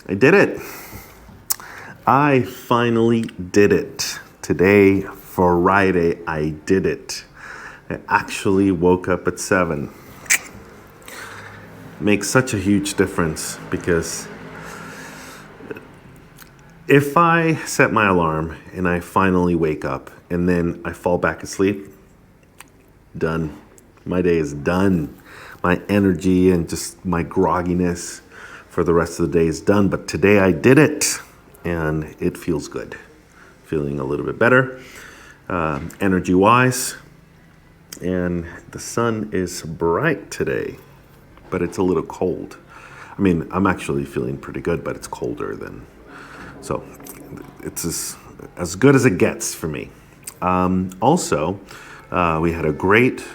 I did it. I finally did it. Today, Friday, I did it. I actually woke up at 7. Makes such a huge difference because if I set my alarm and I finally wake up and then I fall back asleep, done. My day is done. My energy and just my grogginess for the rest of the day is done. But today I did it and it feels good. Feeling a little bit better, energy wise. And the sun is bright today, but it's a little cold. I mean, I'm actually feeling pretty good, but it's colder than. So it's as good as it gets for me. Also, we had a great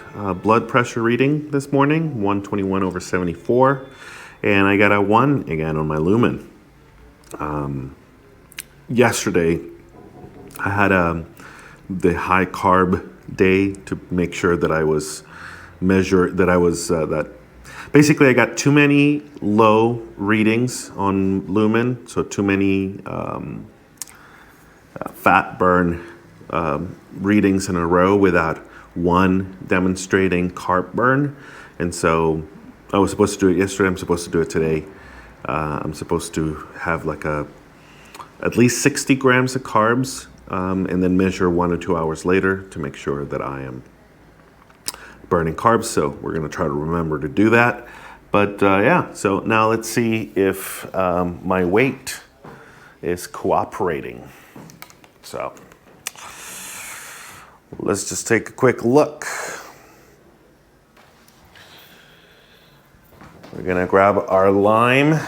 blood pressure reading this morning, 121/74, and I got a 1 again on my lumen. Yesterday, I had the high carb day to make sure that I was that basically I got too many low readings on lumen, so too many fat burn readings in a row without one demonstrating carb burn. And so I was supposed to do it yesterday. I'm supposed to do it today. I'm supposed to have like at least 60 grams of carbs and then measure 1 or 2 hours later to make sure that I am burning carbs. So we're going to try to remember to do that. But yeah, so now let's see if my weight is cooperating. So let's just take a quick look. We're gonna grab our lime,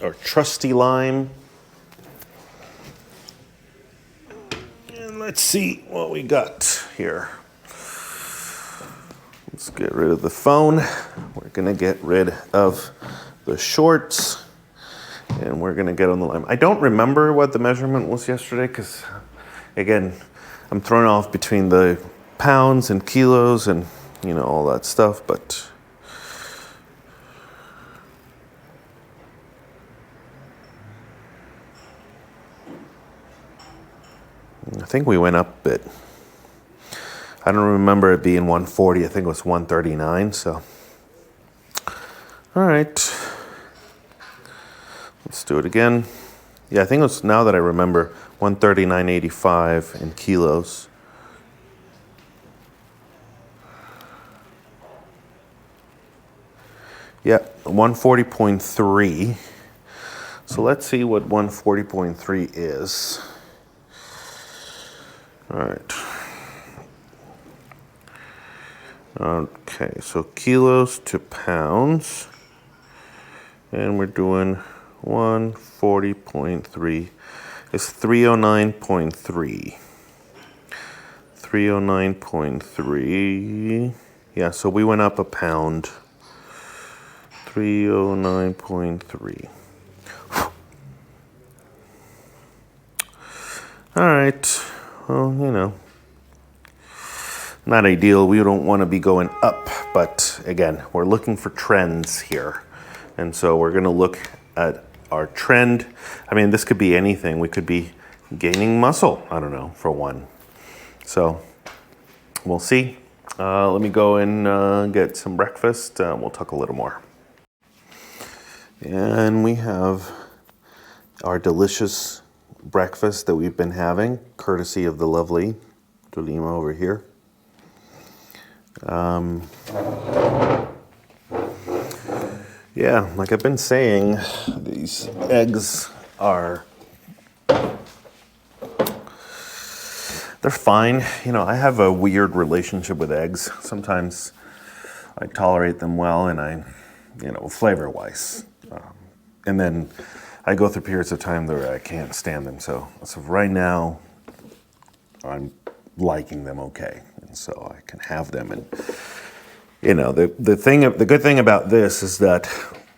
our trusty lime. And let's see what we got here. Let's get rid of the phone. We're gonna get rid of the shorts. And we're gonna get on the lime. I don't remember what the measurement was yesterday because, again, I'm thrown off between the pounds and kilos and, all that stuff, but I think we went up a bit. I don't remember it being 140. I think it was 139, so. All right. Let's do it again. Yeah, I think it was, now that I remember, 139.85 in kilos. Yeah, 140.3. So let's see what 140.3 is. All right. Okay, so kilos to pounds. And we're doing 140.3 is 309.3. 309.3. Yeah, so we went up a pound. 309.3. All right. Well, not ideal. We don't want to be going up, but again, we're looking for trends here. And so we're going to look at our trend. I mean, this could be anything. We could be gaining muscle, I don't know, for one. So we'll see. Let me go and get some breakfast. We'll talk a little more. And we have our delicious breakfast that we've been having, courtesy of the lovely Dolima over here. Yeah, like I've been saying, these eggs they're fine. I have a weird relationship with eggs. Sometimes I tolerate them well and flavor-wise. And then I go through periods of time where I can't stand them. So right now, I'm liking them okay. And so I can have them. And, the good thing about this is that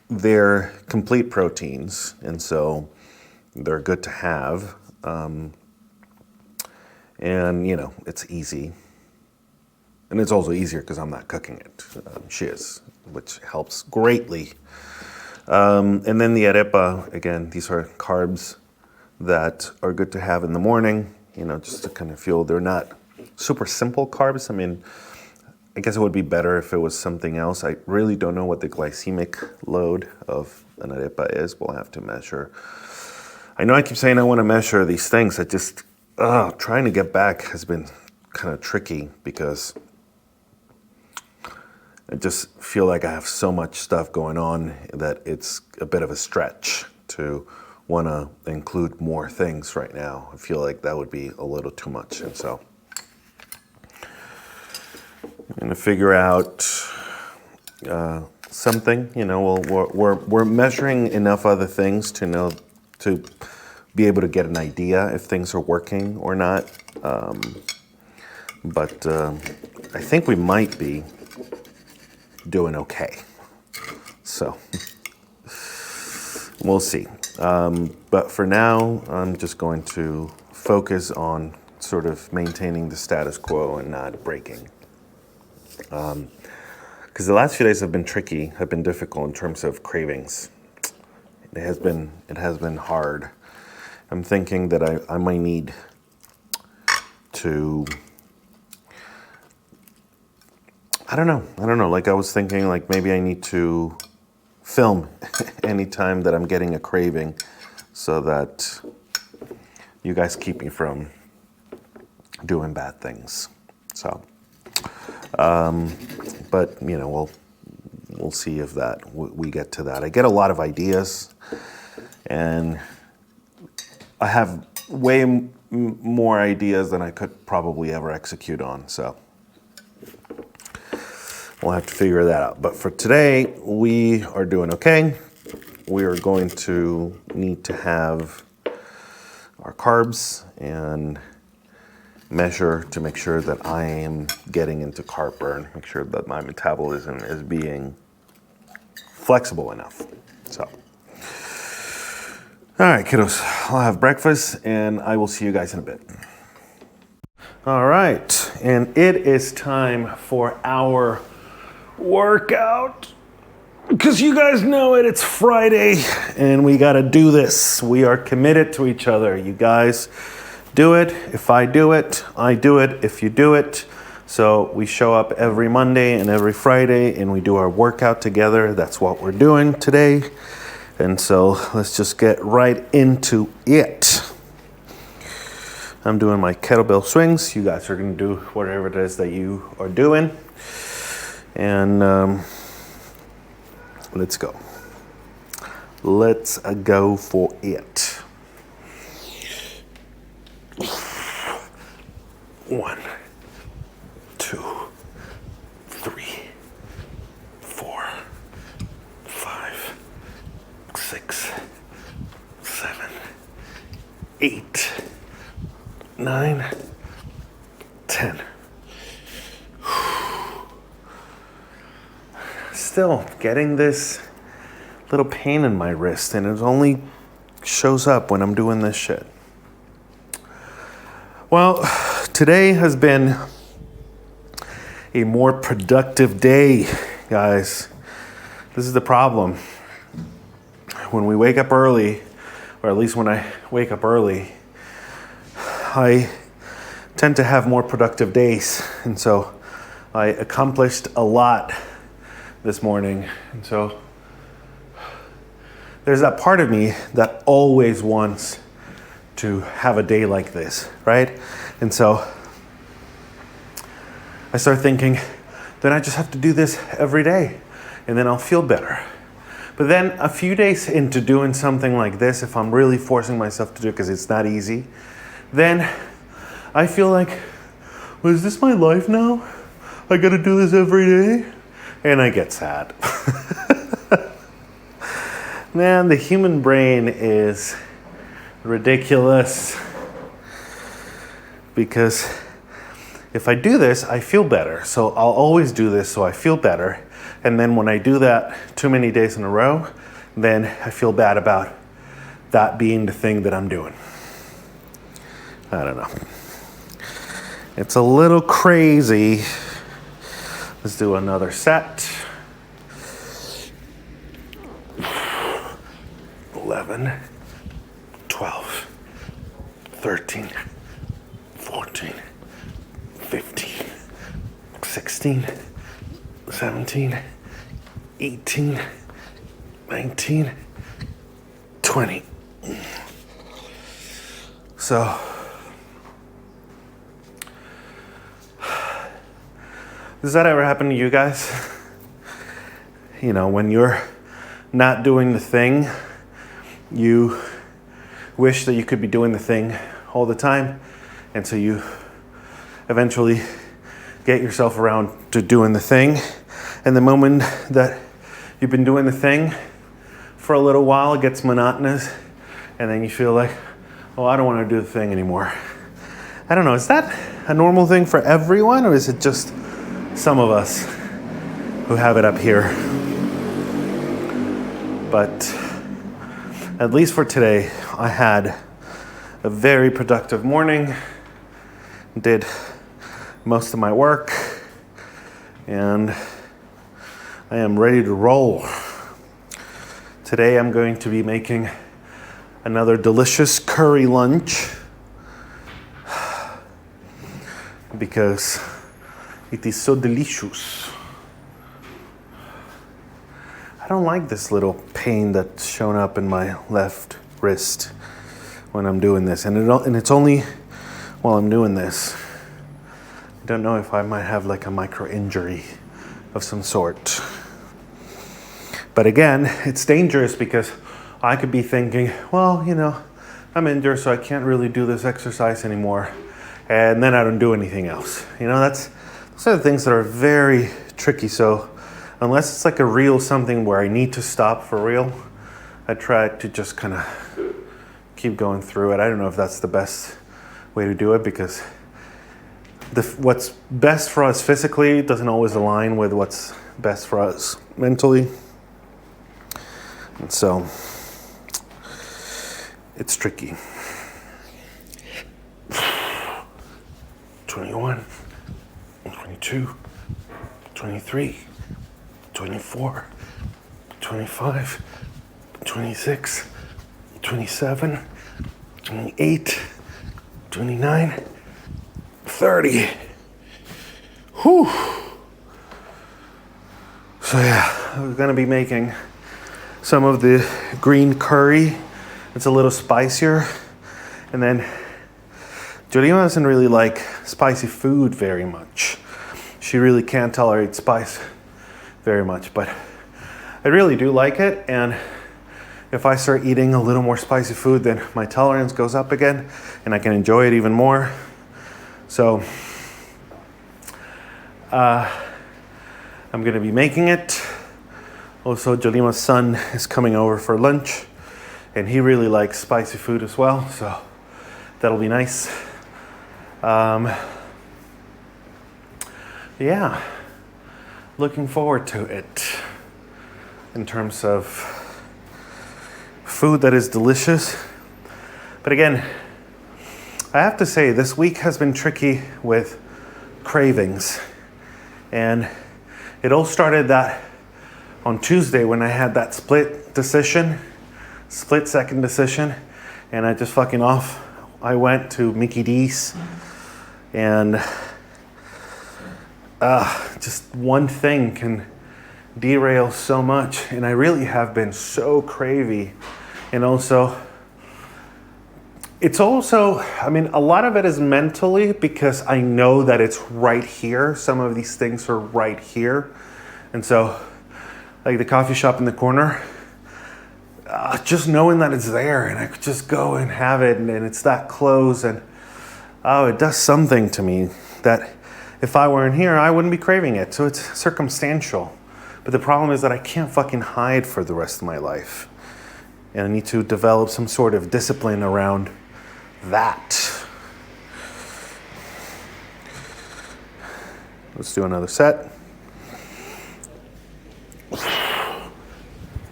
they're complete proteins. And so they're good to have. And, it's easy. And it's also easier because I'm not cooking it. She is, which helps greatly. And then the arepa, again, these are carbs that are good to have in the morning, just to kind of feel they're not super simple carbs. I mean, I guess it would be better if it was something else. I really don't know what the glycemic load of an arepa is. We'll have to measure. I know I keep saying I want to measure these things. I just, trying to get back has been kind of tricky because I just feel like I have so much stuff going on that it's a bit of a stretch to want to include more things right now. I feel like that would be a little too much. And so I'm going to figure out something. We're measuring enough other things to know, to be able to get an idea if things are working or not. But I think we might be doing okay. So we'll see. But for now, I'm just going to focus on sort of maintaining the status quo and not breaking. Because the last few days have been tricky, have been difficult in terms of cravings. It has been hard. I'm thinking that I might need to, I don't know. Like I was thinking like maybe I need to film anytime that I'm getting a craving so that you guys keep me from doing bad things. So, but we'll see if that we get to that. I get a lot of ideas and I have way more ideas than I could probably ever execute on. So we'll have to figure that out. But for today, we are doing okay. We are going to need to have our carbs and measure to make sure that I am getting into carb burn, make sure that my metabolism is being flexible enough. So, all right, kiddos, I'll have breakfast and I will see you guys in a bit. All right, and it is time for our workout. Because you guys know it, it's Friday and we got to do this. We are committed to each other. You guys do it. If I do it, I do it. If you do it. So we show up every Monday and every Friday and we do our workout together. That's what we're doing today. And so let's just get right into it. I'm doing my kettlebell swings. You guys are going to do whatever it is that you are doing. And let's go. Let's go for it. 1, 2, 3, 4, 5, 6, 7, 8, 9, 10. Still getting this little pain in my wrist, and it only shows up when I'm doing this shit. Well, today has been a more productive day, guys. This is the problem. When we wake up early, or at least when I wake up early, I tend to have more productive days. And so I accomplished a lot this morning. And so there's that part of me that always wants to have a day like this, right? And so I start thinking, then I just have to do this every day and then I'll feel better. But then a few days into doing something like this, if I'm really forcing myself to do it because it's not easy, then I feel like, well, is this my life now? I gotta do this every day? And I get sad. Man, the human brain is ridiculous. Because if I do this, I feel better. So I'll always do this so I feel better. And then when I do that too many days in a row, then I feel bad about that being the thing that I'm doing. I don't know. It's a little crazy. Let's do another set. 11, 12, 13, 14, 15, 16, 17, 18, 19, 20. So, does that ever happen to you guys? You know, when you're not doing the thing, you wish that you could be doing the thing all the time, and so you eventually get yourself around to doing the thing, and the moment that you've been doing the thing for a little while, it gets monotonous, and then you feel like, oh, I don't want to do the thing anymore. I don't know, is that a normal thing for everyone, or is it just some of us who have it up here? But at least for today, I had a very productive morning, did most of my work, and I am ready to roll. Today I'm going to be making another delicious curry lunch because it is so delicious. I don't like this little pain that's shown up in my left wrist when I'm doing this, and it's only while I'm doing this. I don't know if I might have like a micro injury of some sort. But again, it's dangerous because I could be thinking, well, you know, I'm injured, so I can't really do this exercise anymore. And then I don't do anything else. You know, those are the things that are very tricky. So unless it's like a real something where I need to stop for real, I try to just kind of keep going through it. I don't know if that's the best way to do it because what's best for us physically doesn't always align with what's best for us mentally. And so it's tricky. 21, 22, 23, 24, 25, 26, 27, 28, 29, 30. Whew. So yeah, I was gonna be making some of the green curry. It's a little spicier. And then Jolima doesn't really like spicy food very much. She really can't tolerate spice very much, but I really do like it. And if I start eating a little more spicy food, then my tolerance goes up again and I can enjoy it even more. So I'm gonna be making it. Also, Jolima's son is coming over for lunch, and he really likes spicy food as well, so that'll be nice. Yeah, looking forward to it in terms of food that is delicious. But again, I have to say this week has been tricky with cravings, and it all started that on Tuesday when I had that split second decision, and I just fucking off. I went to Mickey D's, and just one thing can derail so much, and I really have been so cravey. And also, it's also, I mean, a lot of it is mentally because I know that it's right here. Some of these things are right here. And so, like the coffee shop in the corner, just knowing that it's there and I could just go and have it and it's that close, and it does something to me that if I weren't here, I wouldn't be craving it. So it's circumstantial. But the problem is that I can't fucking hide for the rest of my life. And I need to develop some sort of discipline around that. Let's do another set.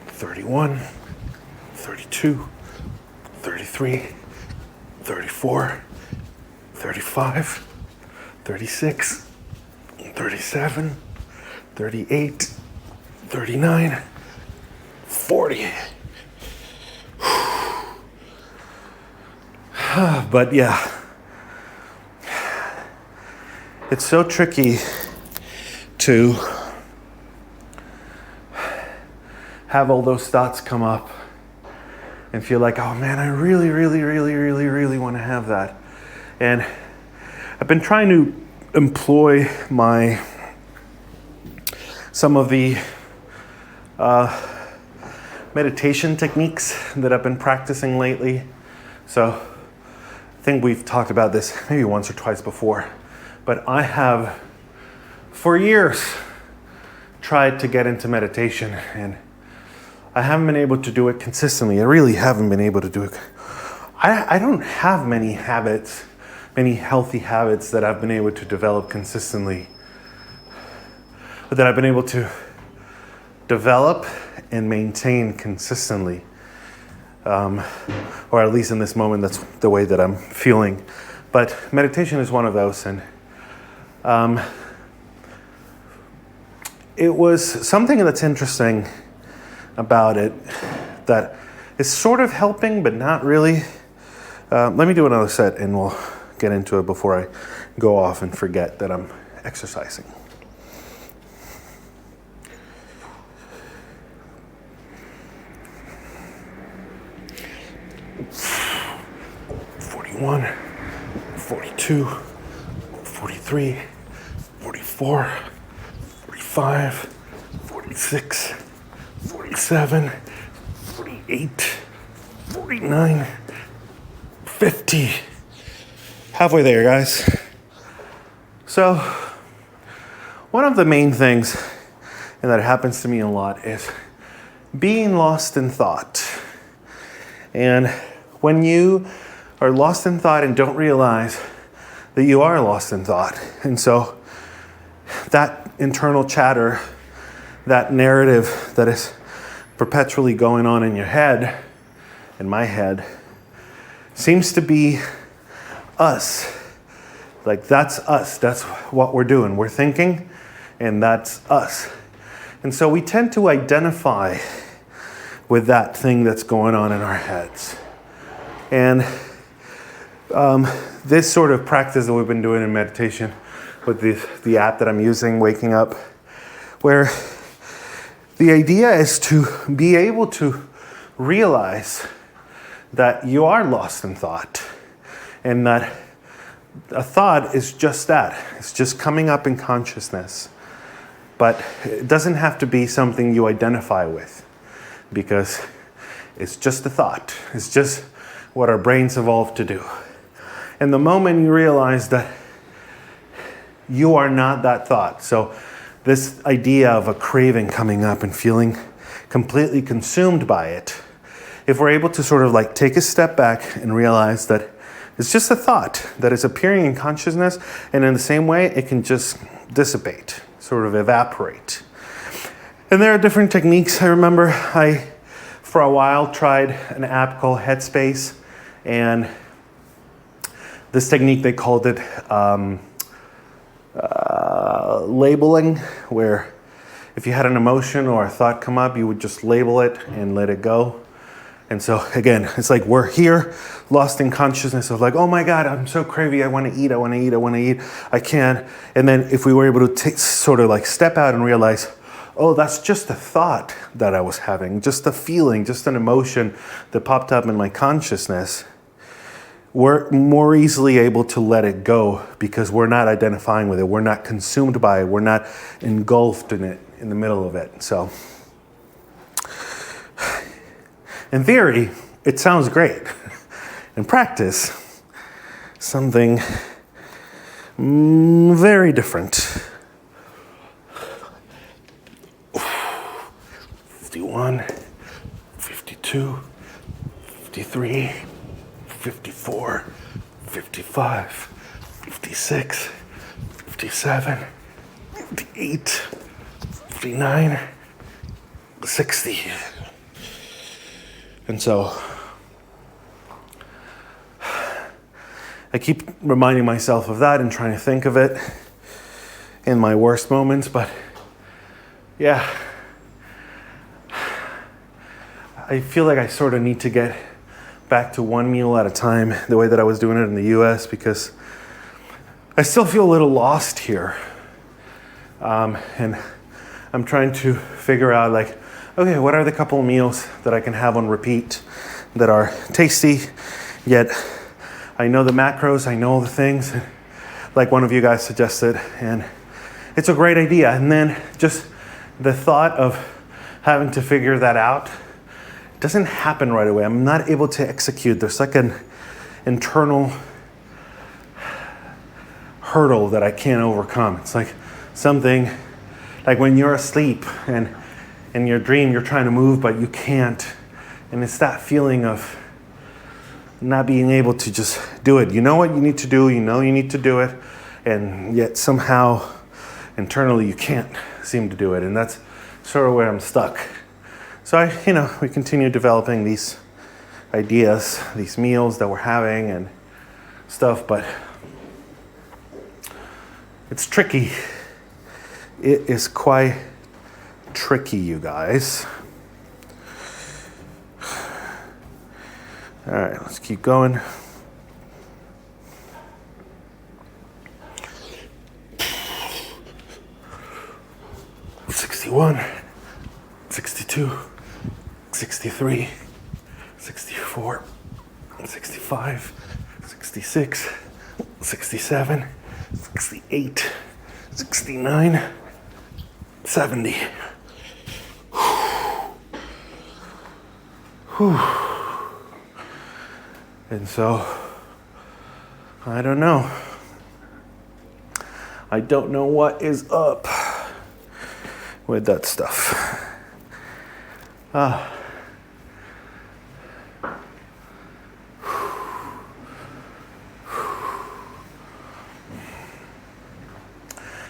31, 32, 33, 34, 35, 36, 37, 38, 39, 40. But yeah, it's so tricky to have all those thoughts come up and feel like, oh man, I really, really, really, really, really want to have that. And I've been trying to employ some of the meditation techniques that I've been practicing lately. So I think we've talked about this maybe once or twice before, but I have for years tried to get into meditation, and I haven't been able to do it consistently. I really haven't been able to do it. I don't have many habits, many healthy habits that I've been able to develop consistently, but that I've been able to develop and maintain consistently. Or at least in this moment, that's the way that I'm feeling. But meditation is one of those, and it was something that's interesting about it that is sort of helping, but not really. Let me do another set and we'll get into it before I go off and forget that I'm exercising. "41, 42, 43, 44, 45, 46, 47, 48, 49, 50. Halfway there, guys. So, one of the main things, and that happens to me a lot, is being lost in thought. And when you are lost in thought and don't realize that you are lost in thought, and so that internal chatter, that narrative that is perpetually going on in your head, in my head, seems to be us. Like, that's us. That's what we're doing. We're thinking, and that's us. And so we tend to identify with that thing that's going on in our heads. And this sort of practice that we've been doing in meditation with the app that I'm using, Waking Up, where the idea is to be able to realize that you are lost in thought, and that a thought is just that. It's just coming up in consciousness. But it doesn't have to be something you identify with, because it's just a thought. It's just what our brains evolved to do. And the moment you realize that you are not that thought, so this idea of a craving coming up and feeling completely consumed by it, if we're able to sort of like take a step back and realize that it's just a thought that is appearing in consciousness, and in the same way, it can just dissipate, sort of evaporate. And there are different techniques. I remember I, for a while, tried an app called Headspace, and this technique, they called it labeling, where if you had an emotion or a thought come up, you would just label it and let it go. And so again, it's like we're here, lost in consciousness of like, oh my God, I'm so craving, I want to eat, I want to eat, I want to eat, I can't. And then if we were able to sort of like step out and realize, oh, that's just a thought that I was having, just a feeling, just an emotion that popped up in my consciousness, we're more easily able to let it go because we're not identifying with it. We're not consumed by it. We're not engulfed in it, in the middle of it. So, in theory, it sounds great. In practice, something very different. 51, 52, 53, 54, 55, 56, 57, 58, 59, 60. And so I keep reminding myself of that and trying to think of it in my worst moments, but yeah, I feel like I sort of need to get back to one meal at a time, the way that I was doing it in the US, because I still feel a little lost here. And I'm trying to figure out, like, okay, what are the couple of meals that I can have on repeat that are tasty, yet I know the macros, I know all the things, like one of you guys suggested, and it's a great idea. And then just the thought of having to figure that out doesn't happen right away. I'm not able to execute. There's like an internal hurdle that I can't overcome. It's like something, like when you're asleep and in your dream you're trying to move but you can't. And it's that feeling of not being able to just do it. You know what you need to do, you know you need to do it, and yet somehow internally you can't seem to do it. And that's sort of where I'm stuck. So we continue developing these ideas, these meals that we're having and stuff, but it's tricky. It is quite tricky, you guys. All right, let's keep going. "61, 62, 63, 64, 65, 66, 67, 68, 69, 70. Whew. And so, I don't know. I don't know what is up with that stuff.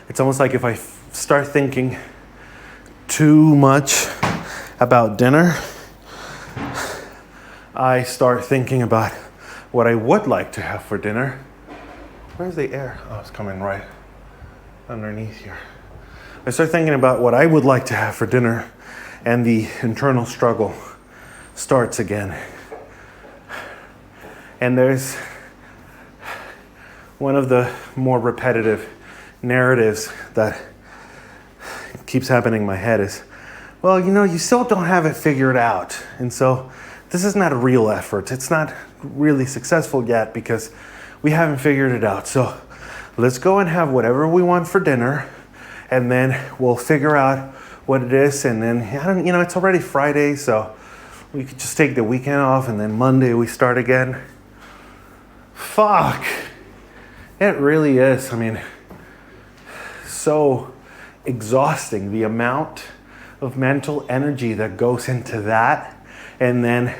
It's almost like if I start thinking too much about dinner, I start thinking about what I would like to have for dinner. Where's the air? Oh, it's coming right underneath here. I start thinking about what I would like to have for dinner, and the internal struggle starts again. And there's one of the more repetitive narratives that keeps happening in my head is, well, you still don't have it figured out. And so this is not a real effort. It's not really successful yet because we haven't figured it out. So let's go and have whatever we want for dinner, and then we'll figure out what it is. And then, it's already Friday, so we could just take the weekend off, and then Monday we start again. Fuck. It really is. So exhausting, the amount of mental energy that goes into that, and then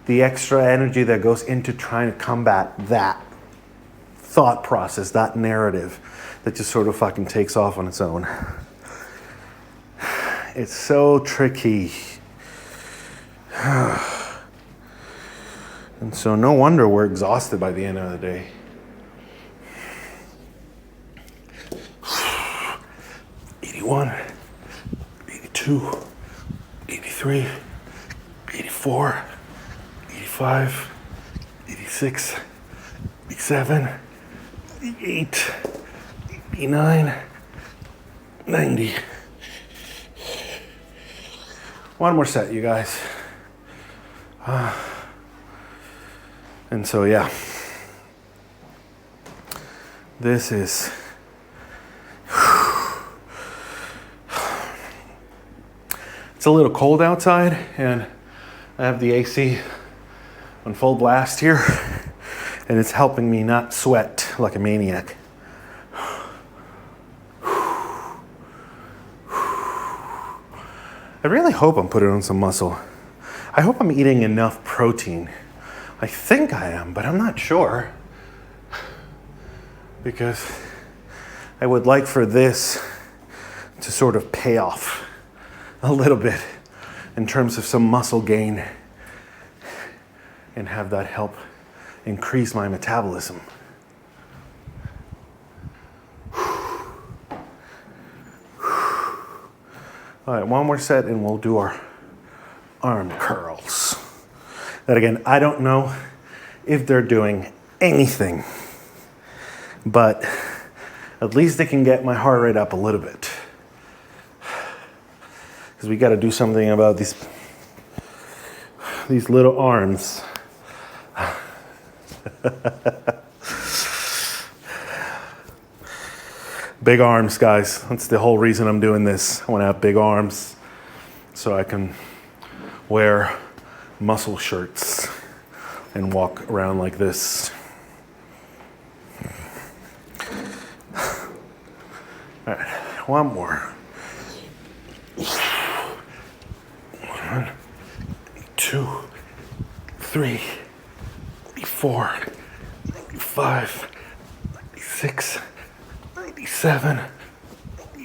the extra energy that goes into trying to combat that thought process, that narrative that just sort of fucking takes off on its own. It's so tricky. And so no wonder we're exhausted by the end of the day. "81, 82, 83, 84, 85, 86, 87, 88, 89, 90. One more set, you guys. And so, yeah. This is... It's a little cold outside, and I have the AC on full blast here, and it's helping me not sweat like a maniac. I really hope I'm putting on some muscle. I hope I'm eating enough protein. I think I am, but I'm not sure. Because I would like for this to sort of pay off a little bit in terms of some muscle gain and have that help increase my metabolism. All right, one more set and we'll do our arm curls. that again, I don't know if they're doing anything, but at least they can get my heart rate up a little bit. Because we got to do something about these little arms. Big arms, guys. That's the whole reason I'm doing this. I want to have big arms so I can wear muscle shirts and walk around like this. All right, one more. 1, 2, 3, 4, 5, 6, 7,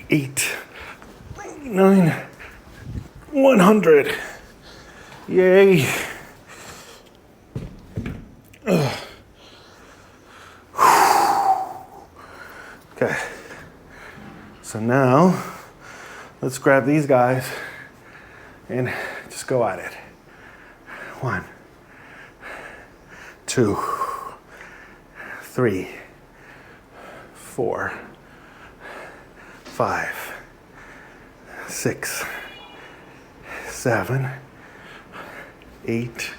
8, 9, 100. Yay. Okay. So now, let's grab these guys and just go at it. 1, 2, 3, 4, 5, 6, 7, 8,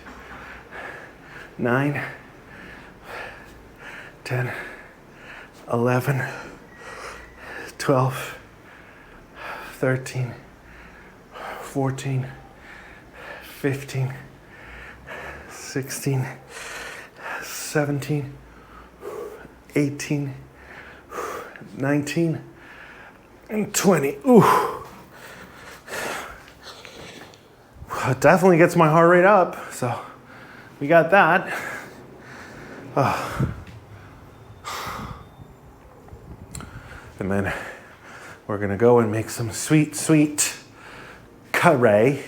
9, 10, 11, 12, 13, 14, 15, 16, 17, 18, 19, and 20. Ooh. It definitely gets my heart rate up, so we got that. And then we're gonna go and make some sweet, sweet curry.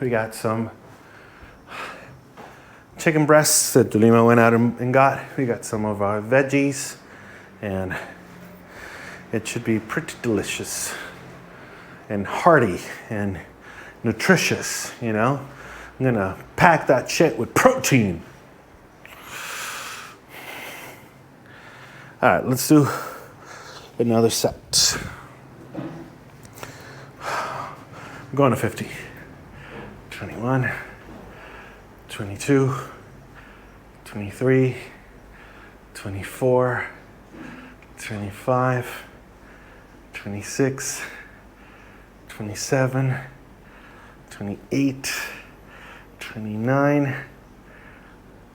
We got some chicken breasts that Dulima went out and got. We got some of our veggies, and it should be pretty delicious and hearty and nutritious, you know? I'm gonna pack that shit with protein. All right, let's do another set. I'm going to 50. 21, 22, 23, 24, 25, 26, 27, 28, 29,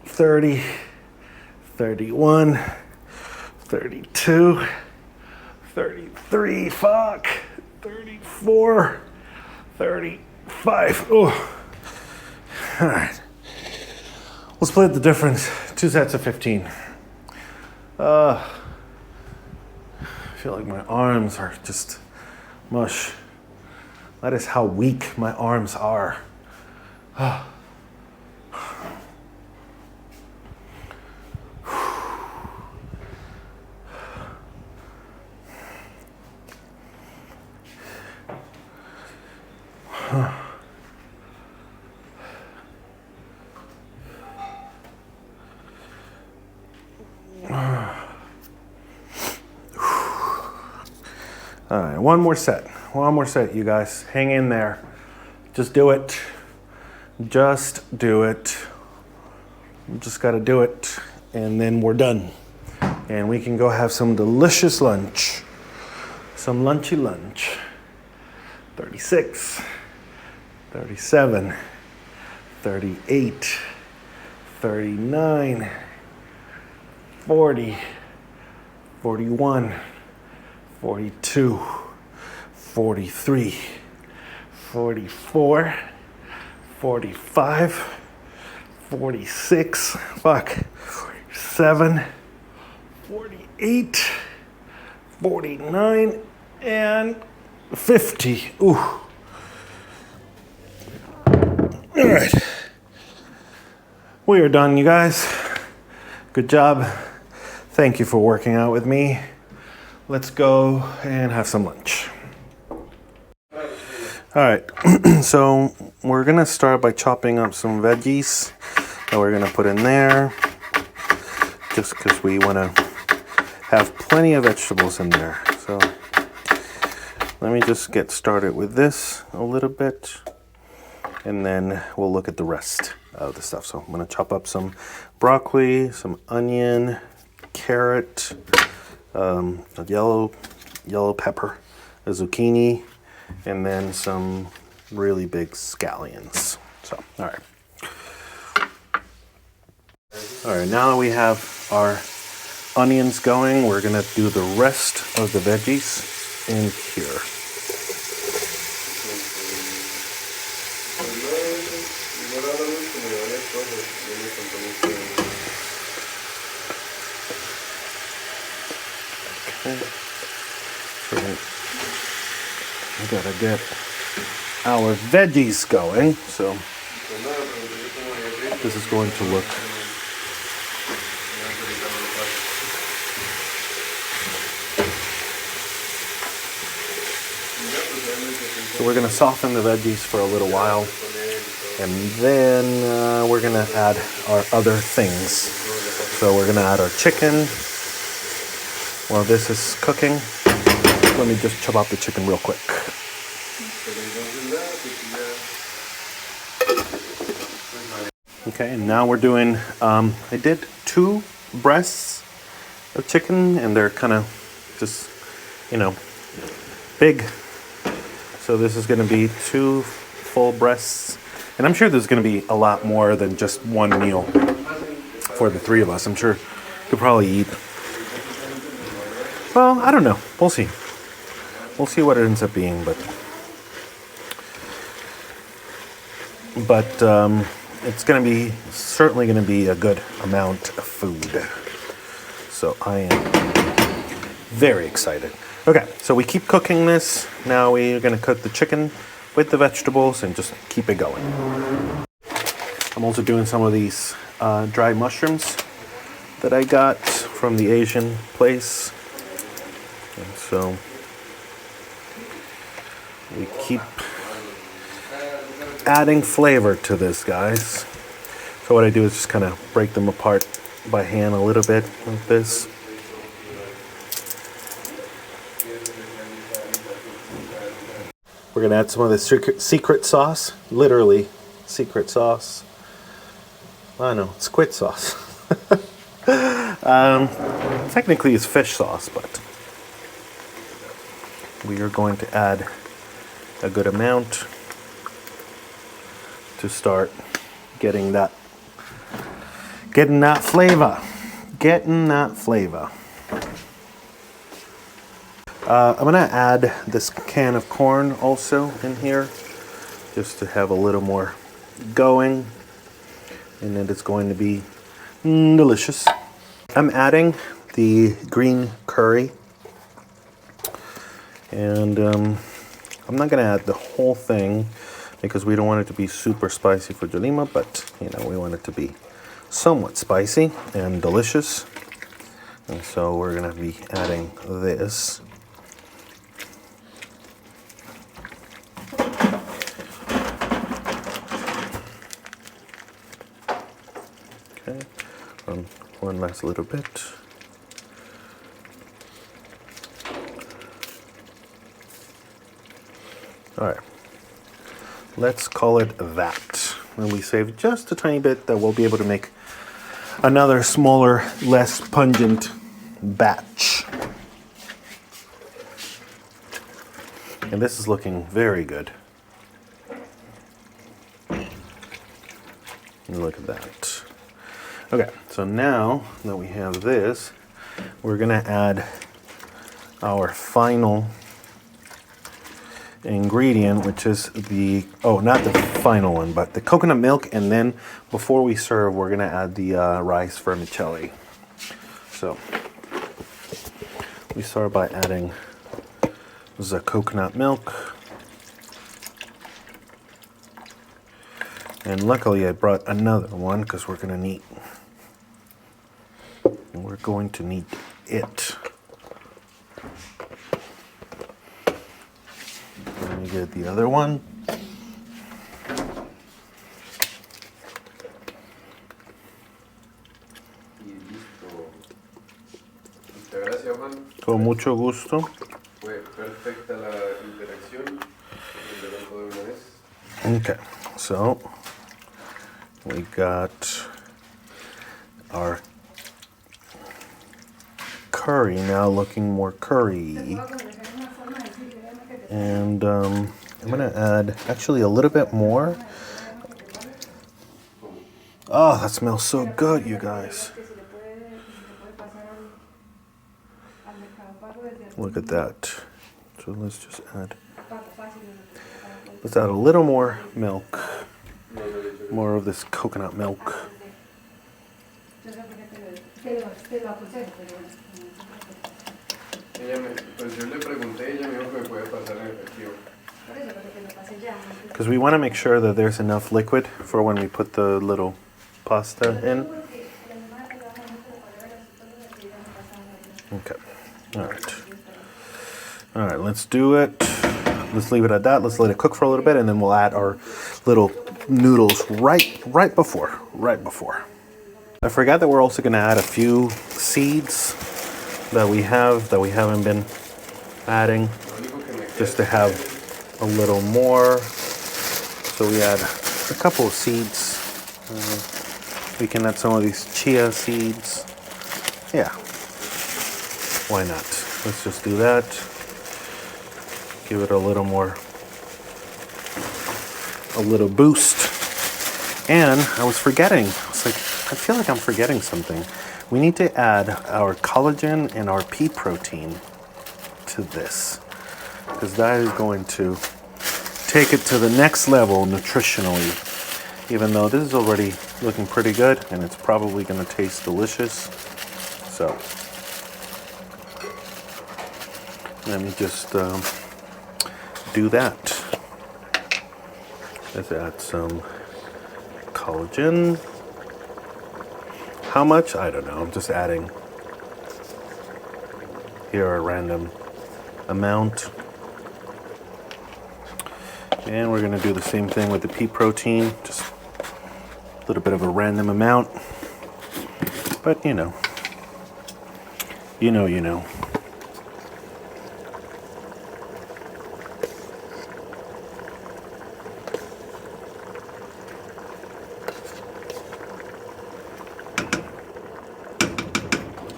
30, 31, 32, 33, fuck, 34, 35. Oh. All right. We'll split the difference. 2 sets of 15. I feel like my arms are just mush. That is how weak my arms are. All right, one more set, you guys. Hang in there. Just do it. Just do it. You just gotta do it, and then we're done. And we can go have some delicious lunch. Some lunchy lunch. 36, 37, 38, 39, 40, 41, 42, 43, 44, 45, 46, 47, 48, 49, and 50. Ooh. All right. We are done, you guys. Good job. Thank you for working out with me. Let's go and have some lunch. All right, so we're gonna start by chopping up some veggies that we're gonna put in there, just because we wanna have plenty of vegetables in there. So let me just get started with this a little bit, and then we'll look at the rest of the stuff. So I'm gonna chop up some broccoli, some onion, carrot, a yellow pepper, a zucchini, and then some really big scallions. So, all right, now that we have our onions going, we're gonna do the rest of the veggies in here. Okay. So we gotta get our veggies going. So this is going to look so we're gonna soften the veggies for a little while, and then we're gonna add our other things. So we're gonna add our chicken. While this is cooking, let me just chop up the chicken real quick. Okay, and now we're doing, I did 2 breasts of chicken, and they're kind of just, big. So this is gonna be 2 full breasts. And I'm sure there's gonna be a lot more than just one meal for the 3 of us. I'm sure we could probably eat, well, I don't know, we'll see. We'll see what it ends up being, but it's certainly gonna be a good amount of food. So I am very excited. Okay, so we keep cooking this. Now we're gonna cook the chicken with the vegetables and just keep it going. I'm also doing some of these dried mushrooms that I got from the Asian place. And so we keep adding flavor to this, guys. So what I do is just kind of break them apart by hand a little bit like this. We're gonna add some of the secret sauce, literally secret sauce. I know, it's squid sauce. Technically it's fish sauce, but we are going to add a good amount to start getting that flavor. I'm gonna add this can of corn also in here, just to have a little more going, and then it's going to be delicious. I'm adding the green curry, and I'm not gonna add the whole thing because we don't want it to be super spicy for Jolima, but we want it to be somewhat spicy and delicious. And so we're gonna be adding this. Okay, one last little bit. All right, let's call it that. And we save just a tiny bit that we'll be able to make another smaller, less pungent batch. And this is looking very good. Look at that. Okay, so now that we have this, we're gonna add our final ingredient, which is not the final one, but the coconut milk. And then before we serve, we're gonna add the rice vermicelli. So we start by adding the coconut milk. And luckily I brought another one because we're going to need it. Let me get the other one. Gracias, Juan. Con mucho gusto. Fue perfecta la interacción. Okay, so we got our curry now looking more curry. And I'm gonna add actually a little bit more. Oh, that smells so good, you guys. Look at that. So let's just add a little more milk. More of this coconut milk. Because we want to make sure that there's enough liquid for when we put the little pasta in. Okay. All right, let's do it. Let's leave it at that. Let's let it cook for a little bit, and then we'll add our little noodles right before. I forgot that we're also going to add a few seeds that we haven't been adding, just to have a little more. So we add a couple of seeds. We can add some of these chia seeds. Yeah, why not? Let's just do that. Give it a little boost. And I was forgetting. I feel like I'm forgetting something. We need to add our collagen and our pea protein to this, because that is going to take it to the next level nutritionally. Even though this is already looking pretty good, and it's probably going to taste delicious. So let me just do that. Let's add some collagen. How much? I don't know. I'm just adding here a random amount. And we're going to do the same thing with the pea protein. Just a little bit of a random amount. But you know.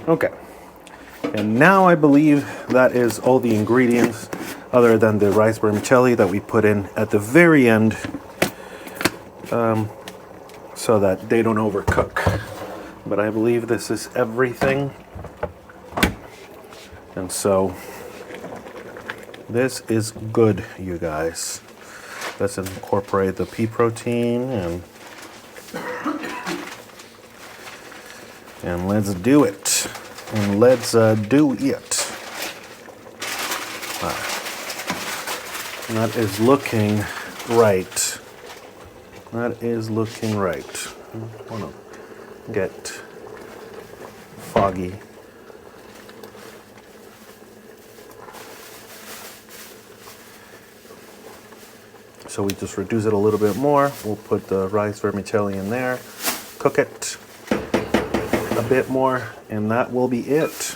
Okay, and now I believe that is all the ingredients other than the rice vermicelli that we put in at the very end, so that they don't overcook. But I believe this is everything. And so this is good, you guys. Let's incorporate the pea protein and let's do it. And let's do it. That is looking right. I want to get foggy. So we just reduce it a little bit more. We'll put the rice vermicelli in there, cook it a bit more, and that will be it.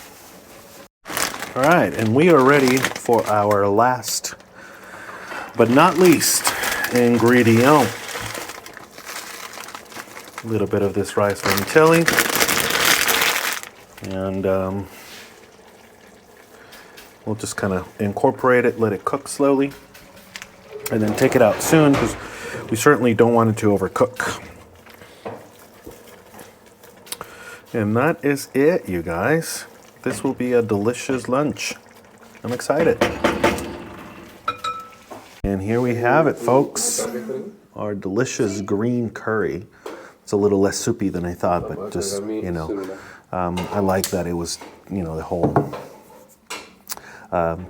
All right, and we are ready for our last but not least ingredient. A little bit of this rice vermicelli, and we'll just kind of incorporate it, let it cook slowly, and then take it out soon, because we certainly don't want it to overcook. And that is it, you guys. This will be a delicious lunch. I'm excited. And here we have it, folks. Our delicious green curry. It's a little less soupy than I thought, but just, I like that it was, the whole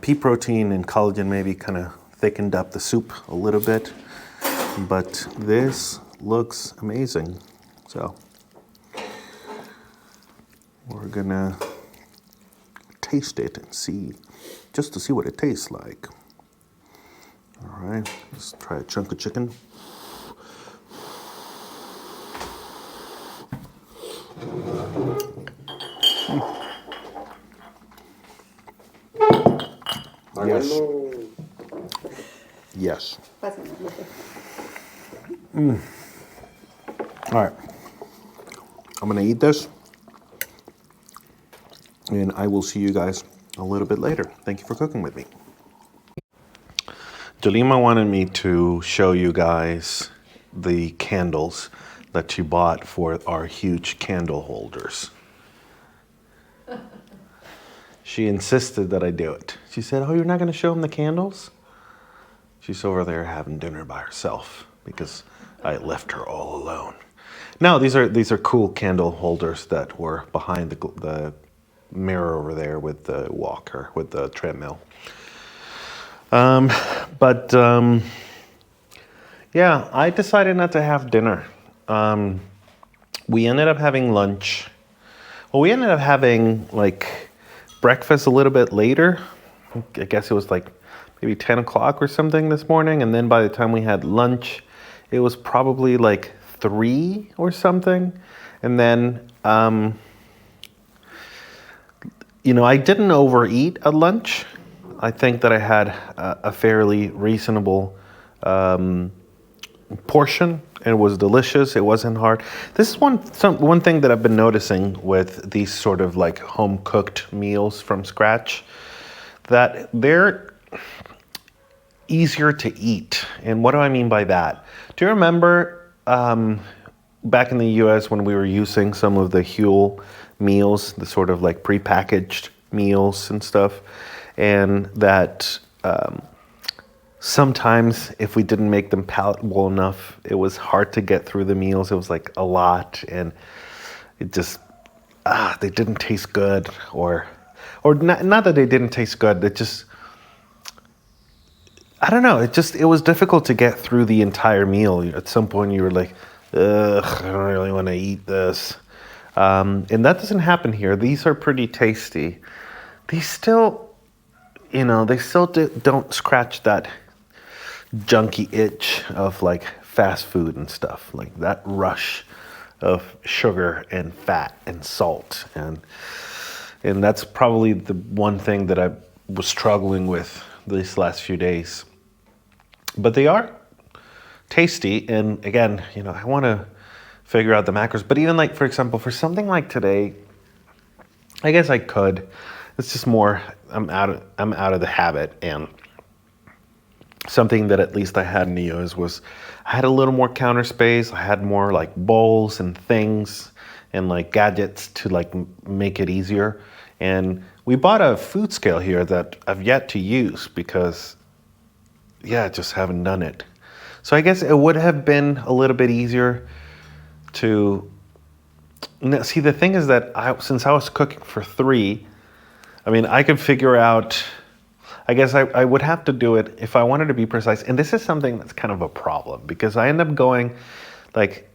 pea protein and collagen maybe kind of thickened up the soup a little bit. But this looks amazing. So we're gonna taste it and see, just to see what it tastes like. All right, let's try a chunk of chicken. Yes. Yes. All right. I'm going to eat this, and I will see you guys a little bit later. Thank you for cooking with me. Jolima wanted me to show you guys the candles that she bought for our huge candle holders. She insisted that I do it. She said, "Oh, you're not going to show them the candles?" She's over there having dinner by herself because I left her all alone. No, these are cool candle holders that were behind the mirror over there with the walker, with the treadmill. Yeah, I decided not to have dinner. We ended up having lunch. Well, we ended up having like breakfast a little bit later. I guess it was like maybe 10 o'clock or something this morning. And then by the time we had lunch, it was probably like 3 or something. And then, I didn't overeat at lunch. I think that I had a fairly reasonable portion. It was delicious. It wasn't hard. This is one thing that I've been noticing with these sort of like home cooked meals from scratch, that they're easier to eat. And what do I mean by that? Do you remember back in the US when we were using some of the Huel meals, the sort of like prepackaged meals and stuff, and that sometimes if we didn't make them palatable enough, it was hard to get through the meals. It was like a lot, and it just they didn't taste good, or not that they didn't taste good. It just, I don't know. It was difficult to get through the entire meal. At some point, you were like, ugh, I don't really want to eat this. And that doesn't happen here. These are pretty tasty. These still, don't scratch that junky itch of like fast food and stuff, like that rush of sugar and fat and salt. And that's probably the one thing that I was struggling with these last few days. But they are tasty. And again, I want to figure out the macros. But even like, for example, for something like today, I guess I could. It's just more, I'm out of the habit. And something that at least I had in the US was I had a little more counter space. I had more like bowls and things and like gadgets to like make it easier. And we bought a food scale here that I've yet to use because, I just haven't done it. So I guess it would have been a little bit easier to see. The thing is that since I was cooking for 3, I could figure out. I guess I would have to do it if I wanted to be precise. And this is something that's kind of a problem because I end up going like,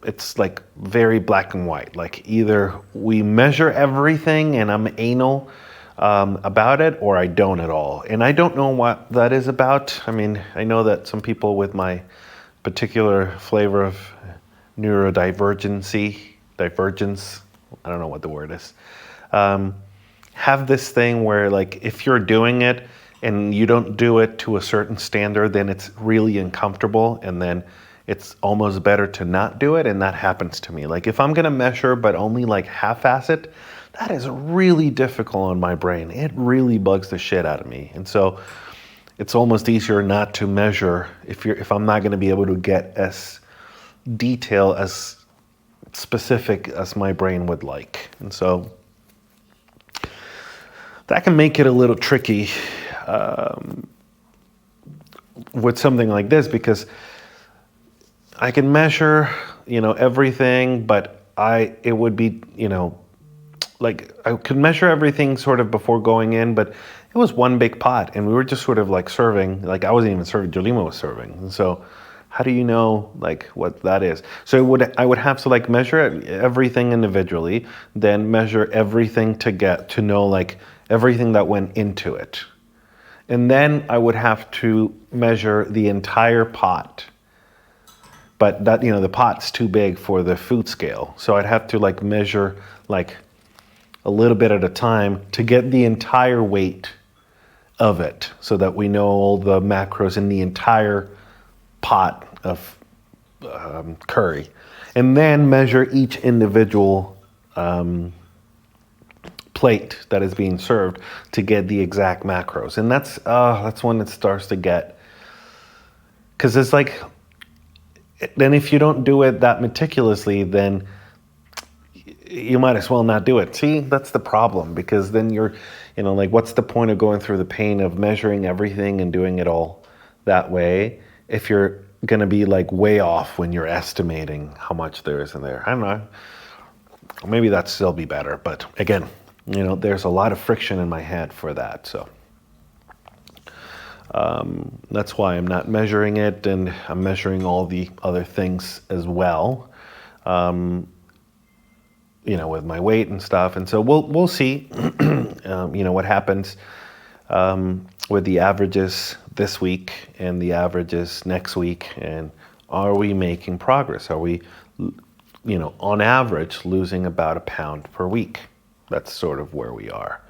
it's like very black and white. Like either we measure everything and I'm anal about it, or I don't at all. And I don't know what that is about. I know that some people with my particular flavor of divergence, I don't know what the word is, have this thing where like if you're doing it and you don't do it to a certain standard, then it's really uncomfortable, and then it's almost better to not do it. And that happens to me. Like if I'm gonna measure but only like half-ass it, that is really difficult on my brain. It really bugs the shit out of me. And so it's almost easier not to measure if I'm not gonna be able to get as detail, as specific as my brain would like. And so that can make it a little tricky with something like this, because I can measure, everything, but it would be, like I could measure everything sort of before going in, but it was one big pot and we were just sort of like serving, like I wasn't even serving, Jolima was serving. And so how do you know like what that is? So I would have to like measure everything individually, then measure everything to get to know like everything that went into it. And then I would have to measure the entire pot. But that, the pot's too big for the food scale. So I'd have to like measure like a little bit at a time to get the entire weight of it so that we know all the macros in the entire pot of curry. And then measure each individual plate that is being served to get the exact macros. And that's when it starts to get, because it's like, then if you don't do it that meticulously, then you might as well not do it. See, that's the problem, because then you're, like, what's the point of going through the pain of measuring everything and doing it all that way if you're going to be like way off when you're estimating how much there is in there? I don't know. Maybe that'd still be better. But again, there's a lot of friction in my head for that. So that's why I'm not measuring it, and I'm measuring all the other things as well. With my weight and stuff. And so we'll see, what happens with the averages this week and the averages next week. And are we making progress? Are we, on average, losing about 1 pound per week? That's sort of where we are.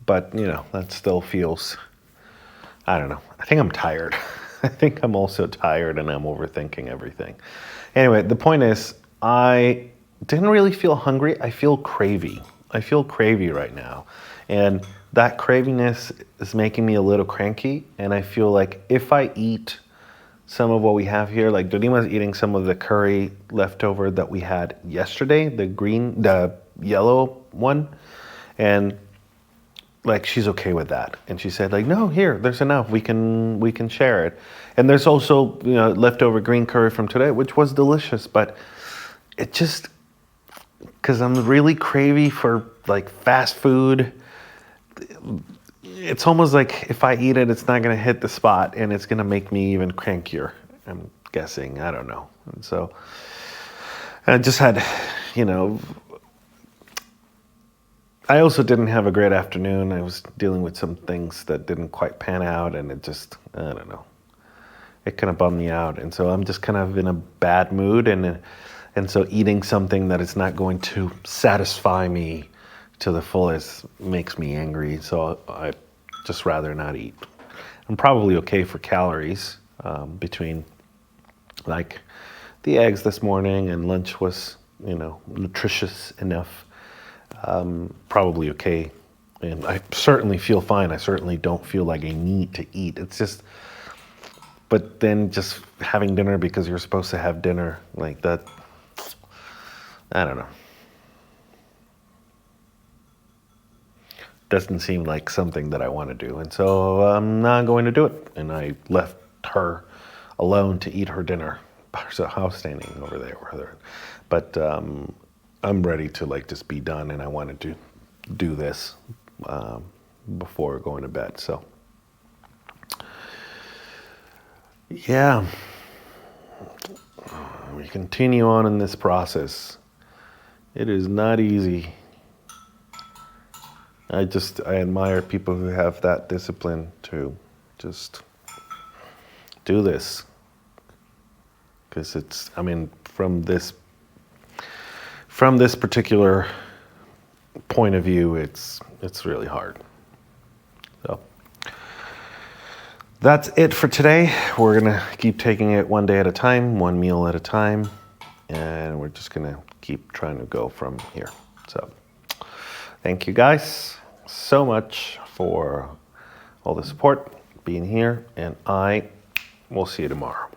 But, that still feels, I don't know. I think I'm tired. I think I'm also tired, and I'm overthinking everything. Anyway, the point is, I didn't really feel hungry. I feel cravey. I feel cravey right now. And that craviness is making me a little cranky. And I feel like if I eat some of what we have here, like Dorima's eating some of the curry leftover that we had yesterday, the yellow one. And like, she's okay with that. And she said, like, no, here, there's enough. We can share it. And there's also, leftover green curry from today, which was delicious. But it just, because I'm really cravey for like fast food, it's almost like if I eat it, it's not going to hit the spot, and it's going to make me even crankier, I'm guessing. I don't know. And so I just had, I also didn't have a great afternoon. I was dealing with some things that didn't quite pan out, and it just, I don't know. It kind of bummed me out. And so I'm just kind of in a bad mood, and so eating something that is not going to satisfy me to the fullest makes me angry. So I just rather not eat. I'm probably okay for calories between like the eggs this morning, and lunch was, nutritious enough. Probably okay. And I certainly feel fine. I certainly don't feel like I need to eat. It's just, but then just having dinner because you're supposed to have dinner like that, I don't know. Doesn't seem like something that I want to do. And so I'm not going to do it. And I left her alone to eat her dinner. So I was standing over there with her. But I'm ready to like just be done, and I wanted to do this before going to bed. So yeah, we continue on in this process. It is not easy. I admire people who have that discipline to just do this. Because it's, from this particular point of view, it's really hard. So that's it for today. We're gonna keep taking it one day at a time, one meal at a time, and we're just gonna keep trying to go from here. So thank you guys so much for all the support, being here, and I will see you tomorrow.